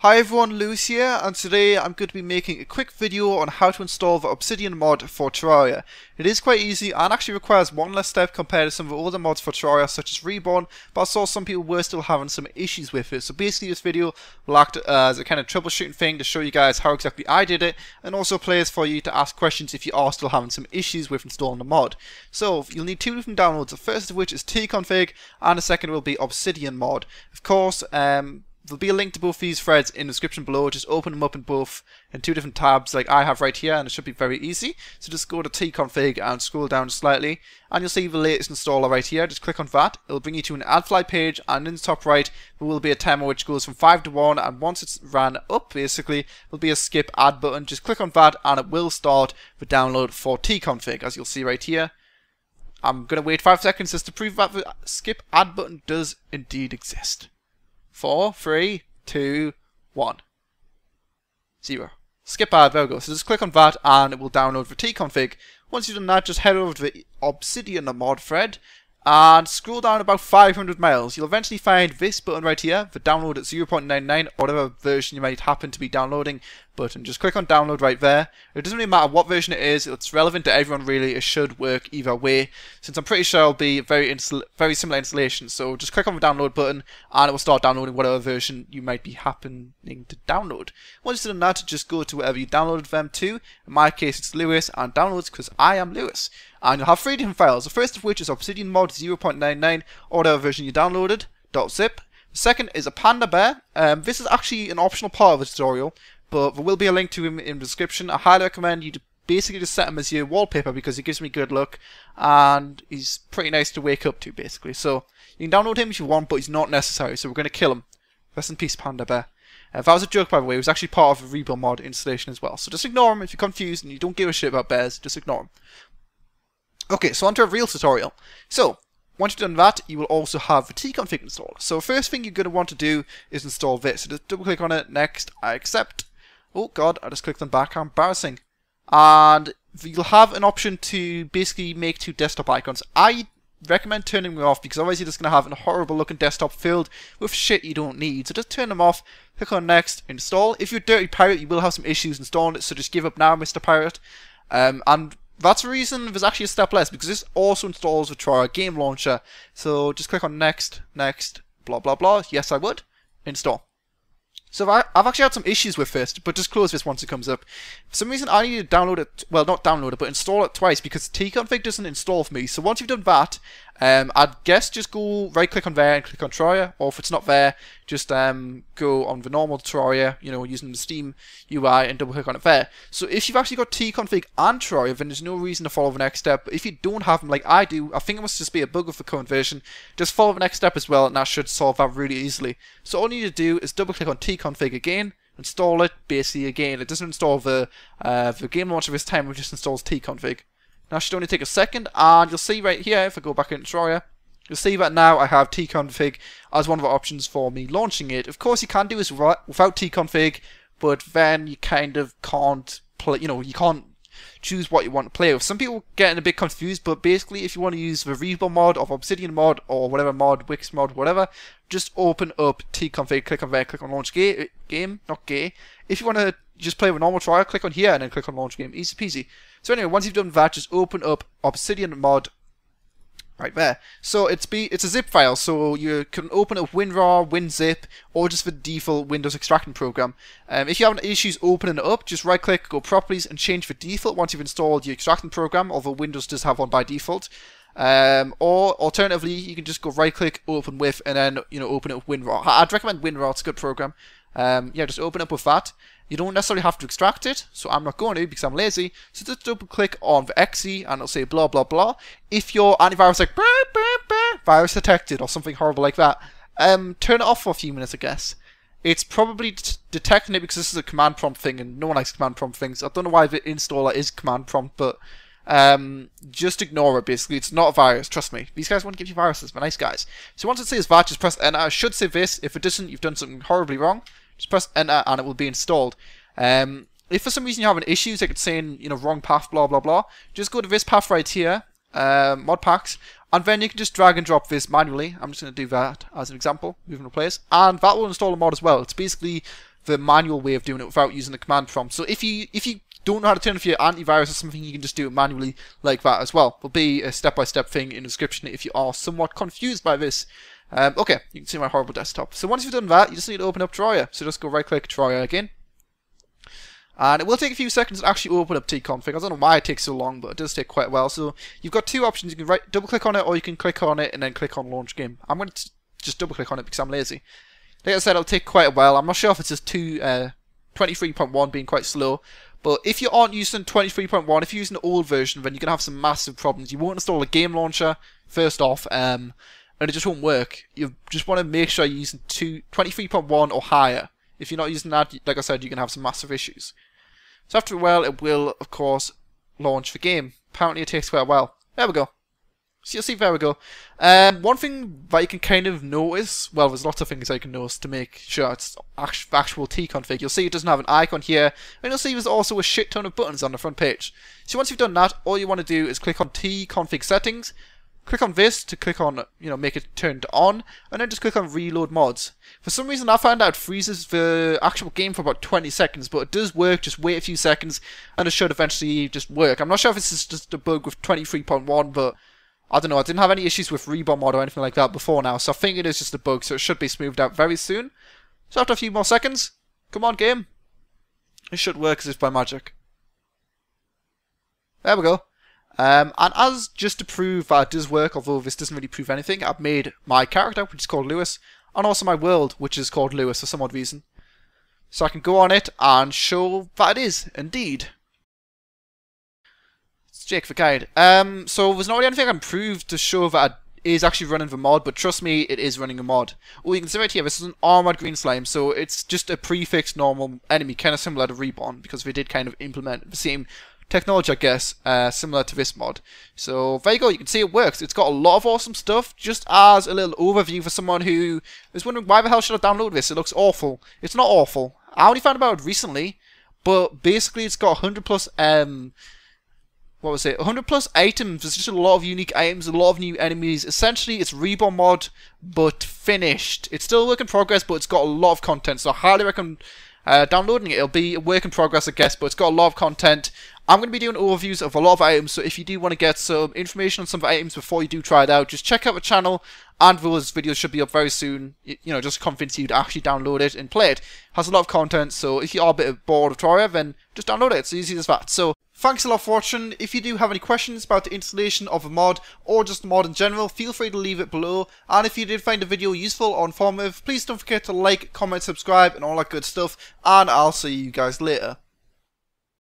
Hi everyone, Lewis here, and today I'm going to be making a quick video on how to install the Obsidian mod for Terraria. It is quite easy and actually requires one less step compared to some of the other mods for Terraria such as Reborn, but I saw some people were still having some issues with it. So basically this video will act as a kind of troubleshooting thing to show you guys how exactly I did it, and also plays for you to ask questions if you are still having some issues with installing the mod. So you'll need two different downloads, the first of which is TConfig and the second will be Obsidian Mod. Of course, there'll be a link to both these threads in the description below. Just open them up in two different tabs like I have right here, and it should be very easy. So just go to TConfig and scroll down slightly and you'll see the latest installer right here. Just click on that. It'll bring you to an AdFly page, and in the top right there will be a timer which goes from 5 to 1, and once it's ran up basically there'll be a skip ad button. Just click on that and it will start the download for TConfig, as you'll see right here. I'm going to wait 5 seconds just to prove that the skip ad button does indeed exist. 4, 3, 2, 1, 0. Skip ad, there we go. So just click on that and it will download the TConfig. Once you've done that, just head over to the Obsidian Mod thread and scroll down about 500 miles. You'll eventually find this button right here, the download at 0.99, or whatever version you might happen to be downloading button. Just click on download right there. It doesn't really matter what version it is, it's relevant to everyone really. It should work either way, since I'm pretty sure it'll be very similar installation. So just click on the download button and it will start downloading whatever version you might be happening to download. Once you've done that, just go to wherever you downloaded them to. In my case it's Lewis and downloads, because I am Lewis. And you'll have 3 different files, the first of which is Obsidian Mod 0.99, or whatever version you downloaded, .zip. The second is a panda bear. This is actually an optional part of the tutorial, but there will be a link to him in the description. I highly recommend you to basically just set him as your wallpaper because he gives me good luck and he's pretty nice to wake up to basically. So you can download him if you want, but he's not necessary, so we're going to kill him. Rest in peace, panda bear. That was a joke, by the way. It was actually part of a Reborn mod installation as well, so just ignore him if you're confused and you don't give a shit about bears. Just ignore him. Okay, so onto a real tutorial. So once you've done that, you will also have the TConfig installed. So first thing you're going to want to do is install this. So just double click on it, next, I accept. Oh god, I just clicked on back, how embarrassing. And you'll have an option to basically make 2 desktop icons. I recommend turning them off because otherwise you're just going to have a horrible looking desktop filled with shit you don't need. So just turn them off, click on next, install. If you're a dirty pirate, you will have some issues installing it, so just give up now, Mr. Pirate. And that's the reason there's actually a step less, because this also installs the Terraria game launcher. So just click on next, next, blah blah blah. Yes, I would. Install. So I've actually had some issues with this, but just close this once it comes up. For some reason I need to download it, well not download it, but install it twice because TConfig doesn't install for me. So once you've done that, I'd guess just go right click on there and click on Terraria, or if it's not there, just go on the normal Terraria, you know, using the Steam UI and double click on it there. So if you've actually got TConfig and Terraria, then there's no reason to follow the next step. But if you don't have them like I do, I think it must just be a bug of the current version, just follow the next step as well, and that should solve that really easily. So all you need to do is double click on TConfig again, install it basically again. It doesn't install the game launcher this time, it just installs TConfig. Now it should only take a second, and you'll see right here, if I go back into Terraria, you'll see that now I have TConfig as one of the options for me launching it. Of course you can do this without TConfig, but then you kind of can't play, you know, you can't choose what you want to play with. Some people getting a bit confused, but basically if you want to use the Reborn mod or Obsidian mod or whatever mod, Wix mod, whatever, just open up TConfig, click on there, click on launch game, not gay. If you want to just play with normal Terraria, click on here and then click on launch game, easy peasy. So anyway, once you've done that, just open up Obsidian mod right there. So it's a zip file, so you can open up WinRAR, WinZip, or just the default Windows extracting program. If you have issues opening it up, just right click, go properties, and change the default once you've installed your extracting program, although Windows does have one by default. Or alternatively, you can just go right click, open with, and then open it with WinRAR. I'd recommend WinRAR, it's a good program. Yeah, just open up with that. You don't necessarily have to extract it, so I'm not going to because I'm lazy. So just double click on the exe and it'll say blah blah blah. If your antivirus like virus detected or something horrible like that, turn it off for a few minutes, I guess. It's probably detecting it because this is a command prompt thing and no one likes command prompt things. I don't know why the installer is command prompt, but just ignore it basically. It's not a virus, trust me. These guys won't give you viruses, they're nice guys. So once it says that, just press enter. I should say this. If it doesn't, you've done something horribly wrong. Just press enter and it will be installed. If for some reason you're having issues, like it's saying, wrong path, blah blah blah, just go to this path right here, mod packs, and then you can just drag and drop this manually. I'm just going to do that as an example, move and replace, and that will install a mod as well. It's basically the manual way of doing it without using the command prompt. So if you don't know how to turn off your antivirus or something, you can just do it manually like that as well. There'll be a step-by-step thing in the description if you are somewhat confused by this. Okay, you can see my horrible desktop. So once you've done that, you just need to open up Terraria. So just go right-click Terraria again. And it will take a few seconds to actually open up TConfig. I don't know why it takes so long, but it does take quite a while. So you've got two options. You can double-click on it, or you can click on it and then click on Launch Game. I'm going to just double-click on it because I'm lazy. Like I said, it'll take quite a while. I'm not sure if it's just 23.1 being quite slow. But if you aren't using 23.1, if you're using the old version, then you're going to have some massive problems. You won't install a game launcher, first off, and it just won't work. You just want to make sure you're using 23.1 or higher. If you're not using that, like I said, you're going to have some massive issues. So after a while, it will, of course, launch the game. Apparently it takes quite a while. There we go. So you'll see, there we go. One thing that you can kind of notice, well, there's lots of things I can notice to make sure it's actual TConfig. You'll see it doesn't have an icon here, and you'll see there's also a shit ton of buttons on the front page. So once you've done that, all you want to do is click on TConfig settings, click on this to click on, make it turned on, and then just click on reload mods. For some reason I found out it freezes the actual game for about 20 seconds, but it does work. Just wait a few seconds and it should eventually just work. I'm not sure if it's just a bug with 23.1, but I don't know, I didn't have any issues with Reborn mod or anything like that before now, so I think it is just a bug, so it should be smoothed out very soon. So after a few more seconds, come on game, it should work as if by magic. There we go. And as just to prove that it does work, although this doesn't really prove anything, I've made my character, which is called Lewis, and also my world, which is called Lewis for some odd reason. So I can go on it and show that it is, indeed. It's Jake the Guide. So there's not really anything I can prove to show that it is actually running the mod, but trust me, it is running a mod. Oh, you can see right here, this is an armored green slime, so it's just a prefixed normal enemy, kind of similar to Reborn, because they did kind of implement the same technology, I guess, similar to this mod. So there you go, you can see it works. It's got a lot of awesome stuff. Just as a little overview for someone who is wondering why the hell should I download this? It looks awful. It's not awful. I only found about it recently, but basically it's got 100 plus 100 plus items. There's just a lot of unique items, a lot of new enemies. Essentially, it's Reborn mod, but finished. It's still a work in progress, but it's got a lot of content, so I highly recommend downloading it. It'll be a work in progress, I guess, but it's got a lot of content. I'm going to be doing overviews of a lot of items, so if you do want to get some information on some of the items before you do try it out, just check out the channel, and those videos should be up very soon, just to convince you to actually download it and play it. It has a lot of content, so if you are a bit bored of Terraria, then just download it. It's easy as that. So, thanks a lot for watching. If you do have any questions about the installation of a mod, or just the mod in general, feel free to leave it below, and if you did find the video useful or informative, please don't forget to like, comment, subscribe, and all that good stuff, and I'll see you guys later.